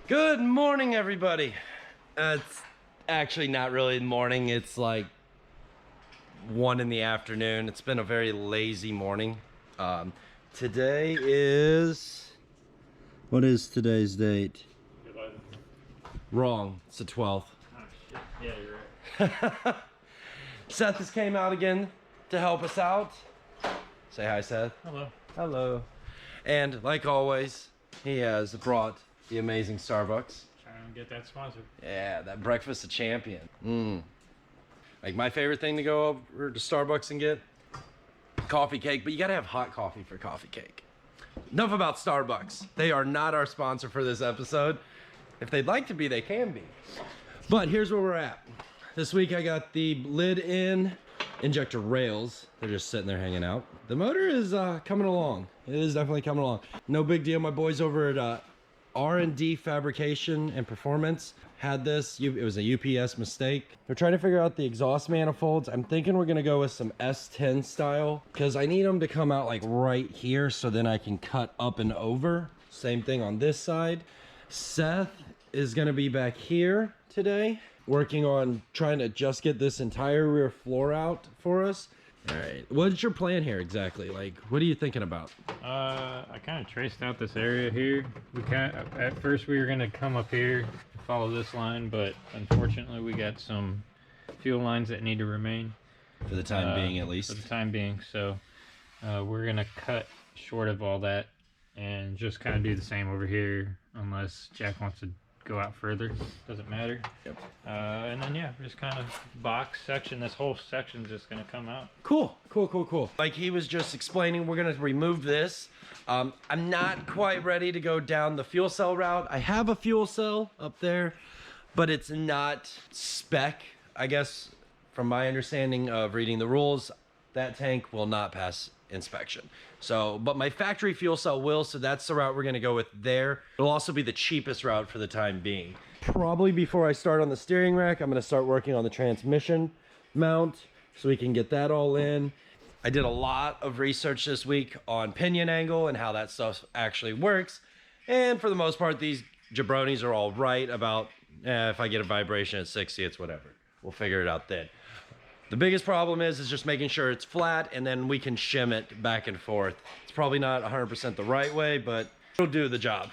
Good morning, everybody. It's actually not really morning. It's like 1 in the afternoon. It's been a very lazy morning. Today is... What is today's date? 11. Wrong. It's the 12th. Oh, shit. Yeah, you're right. Seth has came out again to help us out. Say hi, Seth. Hello. Hello. And like always, he has brought the amazing Starbucks. Trying to get that sponsor. Yeah, that breakfast of champion. Like my favorite thing to go over to Starbucks and get coffee cake, but you gotta have hot coffee for coffee cake. Enough about Starbucks. They are not our sponsor for this episode. If they'd like to be, they can be. But here's where we're at. This week I got the lid in injector rails. They're just sitting there hanging out. The motor is coming along. It is definitely coming along. No big deal. My boys over at R&D Fabrication and Performance had this. It was a UPS mistake. They're trying to figure out the exhaust manifolds. I'm thinking we're gonna go with some S10 style because I need them to come out like right here so then I can cut up and over. Same thing on this side. Seth is gonna be back here today working on trying to just get this entire rear floor out for us. All right, what's your plan here exactly? Like, what are you thinking about? I kind of traced out this area here. At first we were gonna come up here and follow this line, but unfortunately we got some fuel lines that need to remain. For the time being, at least. For the time being, so we're gonna cut short of all that and just kind of do the same over here, unless Jack wants to go out further. Doesn't matter. Yep. And then yeah, just kind of box section. This whole section's just gonna come out. Cool. Like he was just explaining, we're gonna remove this. I'm not quite ready to go down the fuel cell route. I have a fuel cell up there, but it's not spec. I guess from my understanding of reading the rules, that tank will not pass inspection. So, but my factory fuel cell will, so that's the route we're gonna go with there. It'll also be the cheapest route for the time being. Probably before I start on the steering rack, I'm gonna start working on the transmission mount so we can get that all in. I did a lot of research this week on pinion angle and how that stuff actually works. And for the most part, these jabronis are all right about, if I get a vibration at 60, it's whatever. We'll figure it out then. The biggest problem is just making sure it's flat and then we can shim it back and forth. It's probably not 100% the right way, but it'll do the job.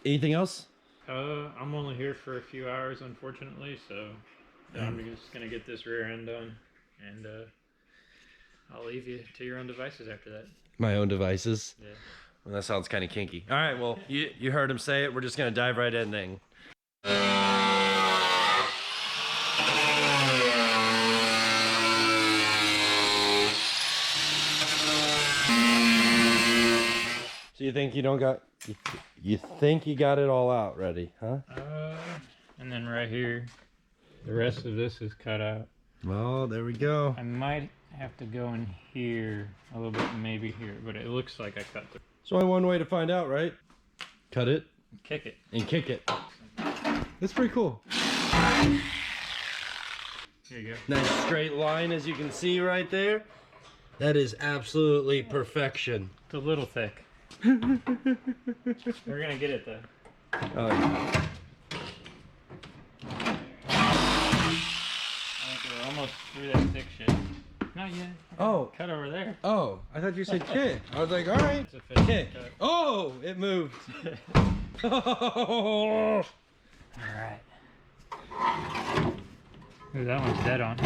Anything else? I'm only here for a few hours, unfortunately, so I'm just gonna get this rear end done, and I'll leave you to your own devices after that. My own devices? Yeah. Well, that sounds kind of kinky. All right, well, you heard him say it. We're just gonna dive right in then. So you think you don't got, you think you got it all out ready, huh? And then right here, the rest of this is cut out. Oh, there we go. I might have to go in here a little bit, maybe here, but it looks like I cut through. There's only one way to find out, right? Cut it. Kick it. And kick it. That's pretty cool. Here you go. Nice straight line, as you can see right there. That is absolutely perfection. It's a little thick. We're gonna get it though. Oh, yeah. I think we're almost through that thick shit. Not yet. Oh. Cut over there. Oh, I thought you said kick. I was like, all right. It's a finish Kick. cut. Oh, it moved. Oh. Alright. Ooh, that one's dead on.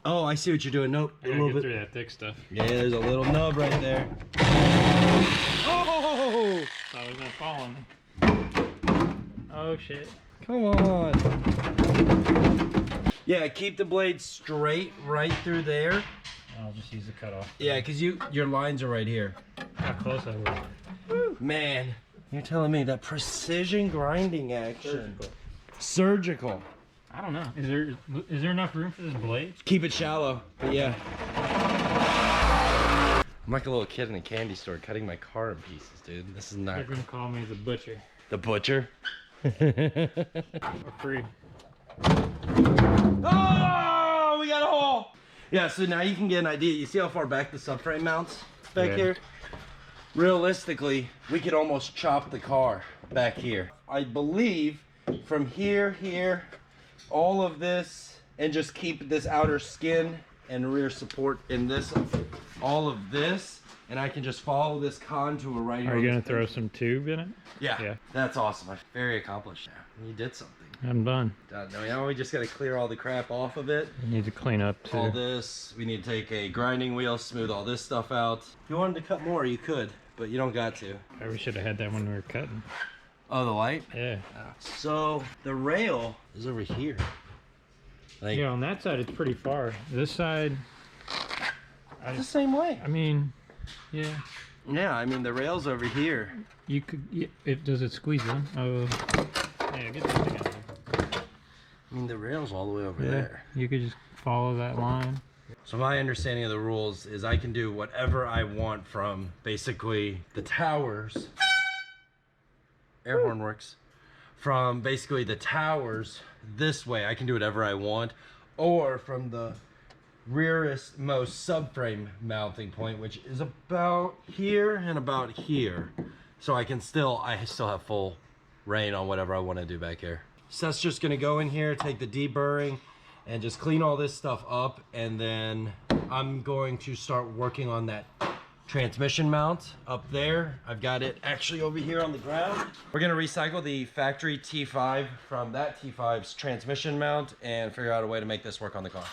Oh, I see what you're doing. Nope. I gotta get through that thick stuff. Yeah, there's a little nub right there. Oh! Thought I was gonna fall on me. Oh shit. Come on. Yeah, keep the blade straight right through there. I'll just use the cutoff. Yeah, because your lines are right here. How close I was. Woo. Man, you're telling me that precision grinding action. Surgical. I don't know. Is there enough room for this blade? Keep it shallow, but yeah. I'm like a little kid in a candy store cutting my car in pieces, dude. This is not... They're gonna call me the butcher. The butcher? Or free. Oh, we got a hole! Yeah, so now you can get an idea. You see how far back the subframe mounts back here? realistically, we could almost chop the car back here. I believe from here, all of this, and just keep this outer skin and rear support in this, all of this, and I can just follow this contour right here. Are you gonna throw some tube in it? Yeah. That's awesome. I'm very accomplished. You did something. I'm done. Now we just gotta clear all the crap off of it. You need to clean up too. All this. We need to take a grinding wheel, smooth all this stuff out. If you wanted to cut more, you could, but you don't got to. We should have had that when we were cutting. Oh, the light? Yeah. So the rail is over here. Like, Yeah, on that side it's pretty far. This side, it's the same way. I mean, yeah. Yeah, I mean the rail's over here. You could. Does it squeeze in? Oh, yeah. Get that thing out of there. I mean the rail's all the way over Yeah, there. you could just follow that line. So my understanding of the rules is I can do whatever I want from basically the towers. Air horn works. From basically the towers this way, I can do whatever I want, or from the rearest most subframe mounting point, which is about here and about here. So I still have full reign on whatever I want to do back here. Seth's just gonna go in here, take the deburring, and just clean all this stuff up, and then I'm going to start working on that transmission mount up there. I've got it actually over here on the ground. We're gonna recycle the factory T5 from that T5's transmission mount and figure out a way to make this work on the car.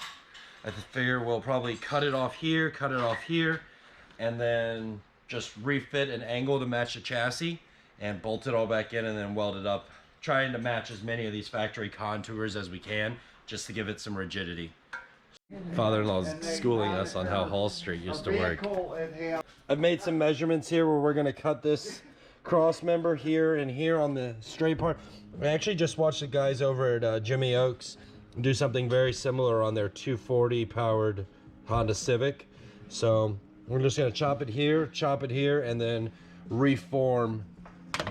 I figure we'll probably cut it off here, and then just refit an angle to match the chassis and bolt it all back in and then weld it up, trying to match as many of these factory contours as we can just to give it some rigidity. Father-in-law's schooling us on how Hall Street used to work. I've made some measurements here where we're gonna cut this cross member here and here on the straight part. I actually just watched the guys over at Jimmy Oaks do something very similar on their 240 powered Honda Civic. So we're just gonna chop it here, and then reform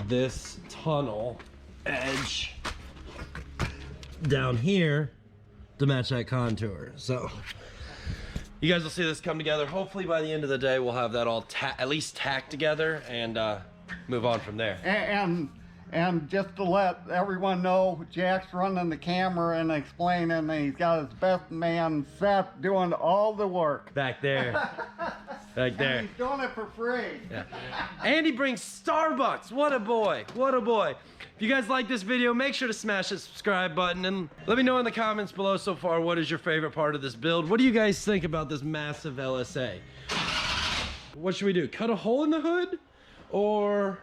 this tunnel edge down here to match that contour. So you guys will see this come together. Hopefully by the end of the day we'll have that all at least tacked together and move on from there. And just to let everyone know, Jack's running the camera and explaining, and he's got his best man Seth doing all the work. Back there. Back there. And he's doing it for free. Yeah. And he brings Starbucks. What a boy. What a boy. If you guys like this video, make sure to smash the subscribe button and let me know in the comments below so far what is your favorite part of this build. What do you guys think about this massive LSA? What should we do? Cut a hole in the hood? Or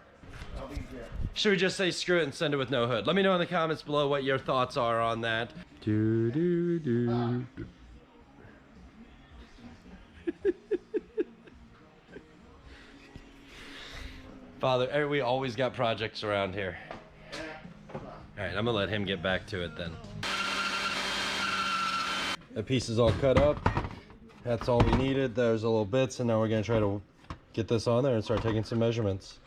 should we just say screw it and send it with no hood? Let me know in the comments below what your thoughts are on that. Father, we always got projects around here. All right, I'm gonna let him get back to it then. The piece is all cut up. That's all we needed. There's a little bits, and now we're gonna try to get this on there and start taking some measurements.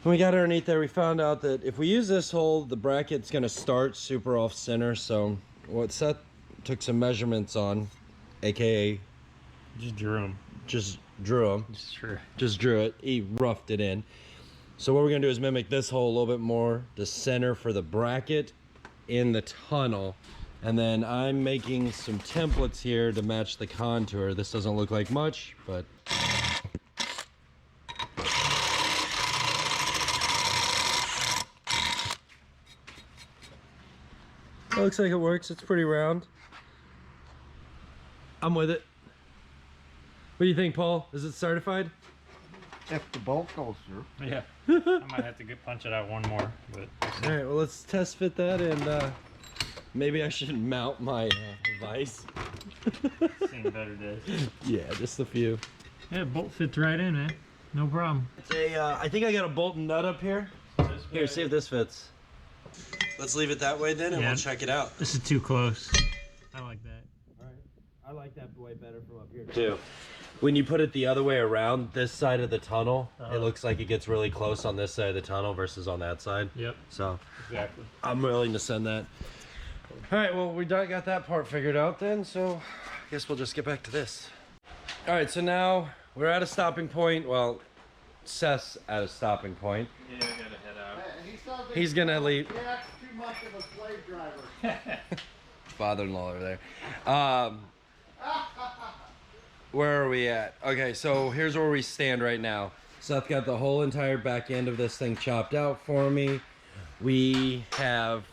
When we got underneath there, we found out that if we use this hole, the bracket's gonna start super off center. So what Seth took some measurements on, AKA Just drew them. just drew them. Sure. Just drew it. He roughed it in. So what we're gonna do is mimic this hole a little bit more, the center for the bracket in the tunnel. And then I'm making some templates here to match the contour. This doesn't look like much, but it looks like it works. It's pretty round. I'm with it. What do you think, Paul? Is it certified? If the bolt goes through. Yeah. I might have to punch it out one more, but All right, well, let's test fit that, and maybe I should mount my vise. seen better days. Yeah, just a few. Yeah, bolt fits right in, man. No problem. It's a, I think I got a bolt and nut up here. Here, see if this fits. Let's leave it that way then, and Yeah. we'll check it out. This is too close. I like that. All right. I like that way better from up here too. When you put it the other way around, this side of the tunnel, it looks like it gets really close on this side of the tunnel versus on that side. Yep. So Exactly. I'm willing to send that. All right, well, we got that part figured out then, so I guess we'll just get back to this. All right, so now we're at a stopping point. Well, Seth's at a stopping point. Yeah, I gotta head out. He says He's gonna leave. Jack's too much of a slave driver. Father-in-law over there. Where are we at? Okay, so here's where we stand right now. Seth got the whole entire back end of this thing chopped out for me. We have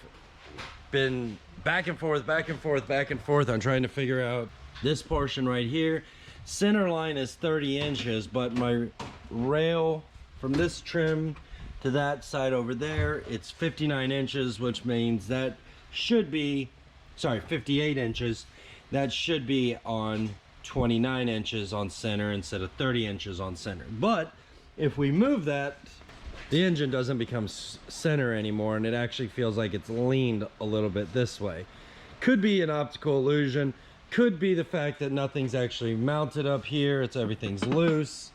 been back and forth, back and forth, back and forth on trying to figure out this portion right here. Center line is 30 inches, but my rail from this trim to that side over there, it's 59 inches, which means that should be, sorry, 58 inches. That should be on 29 inches on center instead of 30 inches on center. But if we move that, the engine doesn't become center anymore, and it actually feels like it's leaned a little bit this way. Could be an optical illusion, could be the fact that nothing's actually mounted up here, everything's loose.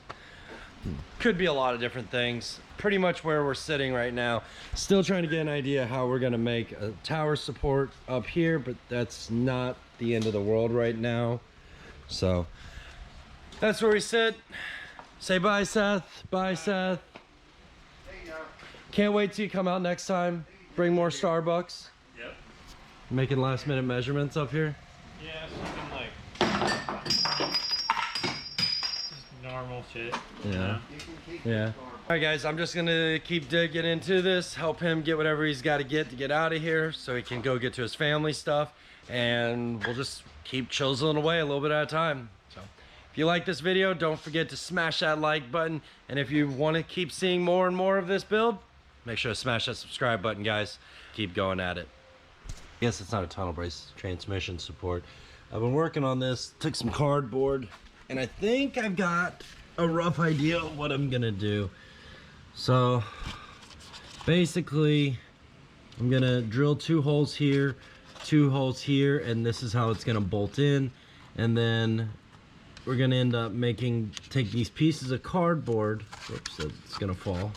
Could be a lot of different things. Pretty much where we're sitting right now. Still trying to get an idea how we're gonna make a tower support up here, but that's not the end of the world right now. So that's where we sit. Say bye, Seth. Bye, Seth. Can't wait till you come out next time. Bring more Starbucks. Yep. Making last minute measurements up here. Yeah, something like just normal shit. Yeah. Yeah. All right, guys, I'm just gonna keep digging into this, help him get whatever he's got to get out of here so he can go get to his family stuff, and we'll just keep chiseling away a little bit at a time. So if you like this video, don't forget to smash that like button, and if you want to keep seeing more and more of this build, make sure to smash that subscribe button, guys. Keep going at it. Yes, it's not a tunnel brace, transmission support. I've been working on this, took some cardboard, and I think I've got a rough idea of what I'm gonna do. So basically, I'm gonna drill 2 holes here, 2 holes here, and this is how it's gonna bolt in. And then we're gonna end up take these pieces of cardboard, whoops, it's gonna fall.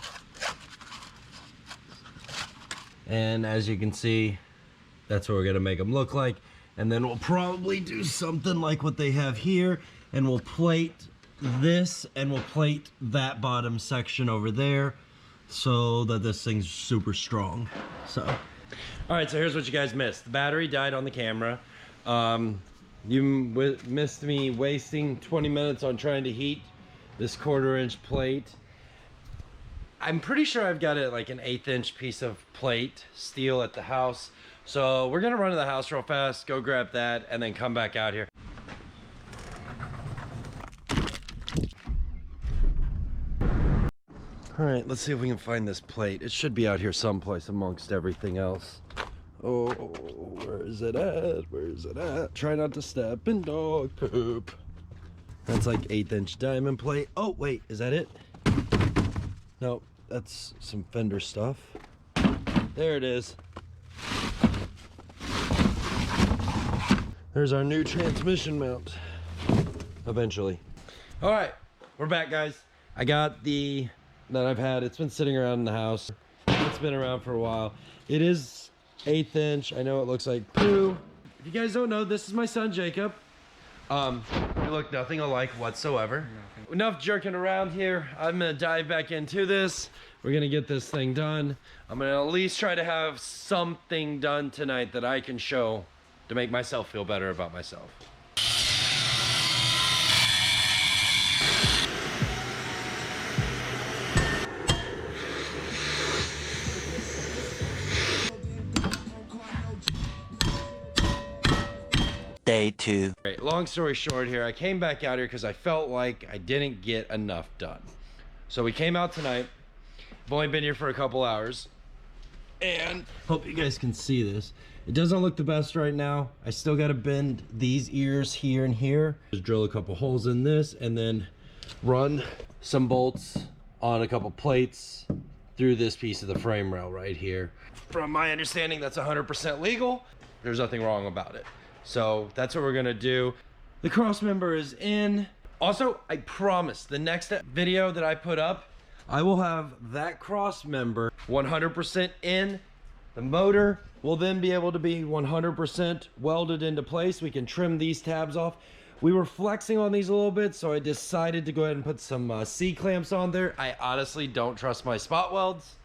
And as you can see, that's what we're gonna make them look like. And then we'll probably do something like what they have here, and we'll plate this and we'll plate that bottom section over there so that this thing's super strong. So all right, so here's what you guys missed. The battery died on the camera. You missed me wasting 20 minutes on trying to heat this 1/4 inch plate. I'm pretty sure I've got it like an 1/8 inch piece of plate steel at the house. So we're gonna run to the house real fast, go grab that, and then come back out here. All right, let's see if we can find this plate. It should be out here someplace amongst everything else. Oh, where is it at? Where is it at? Try not to step in dog poop. That's like 1/8 inch diamond plate. Oh, wait, is that it? Nope, that's some fender stuff. There it is. There's our new transmission mount. Eventually. All right, we're back, guys. I got the that I've had. It's been sitting around in the house. It's been around for a while. It is 1/8 inch. I know it looks like poo. If you guys don't know, this is my son Jacob. We look nothing alike whatsoever. Enough jerking around here. I'm gonna dive back into this. We're gonna get this thing done. I'm gonna at least try to have something done tonight that I can show to make myself feel better about myself. Day 2. Right, long story short here, I came back out here because I felt like I didn't get enough done. So we came out tonight. I've only been here for a couple hours. And hope you guys can see this. It doesn't look the best right now. I still got to bend these ears here and here. Just drill a couple holes in this and then run some bolts on a couple plates through this piece of the frame rail right here. From my understanding, that's 100% legal. There's nothing wrong about it. So that's what we're gonna do. The cross member is in. Also, I promise the next video that I put up, I will have that cross member 100% in. The motor will then be able to be 100% welded into place. We can trim these tabs off. We were flexing on these a little bit, so I decided to go ahead and put some C-clamps on there. I honestly don't trust my spot welds.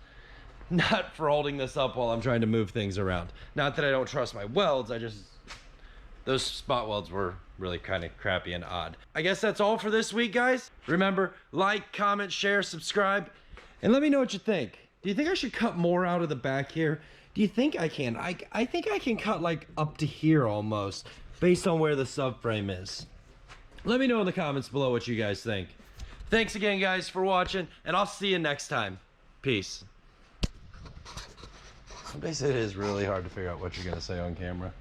Not for holding this up while I'm trying to move things around. Not that I don't trust my welds, those spot welds were really kind of crappy and odd. I guess that's all for this week, guys. Remember, like, comment, share, subscribe, and let me know what you think. Do you think I should cut more out of the back here? Do you think I can? I think I can cut like up to here almost, based on where the subframe is. Let me know in the comments below what you guys think. Thanks again, guys, for watching, and I'll see you next time. Peace. Somebody said it is really hard to figure out what you're gonna say on camera.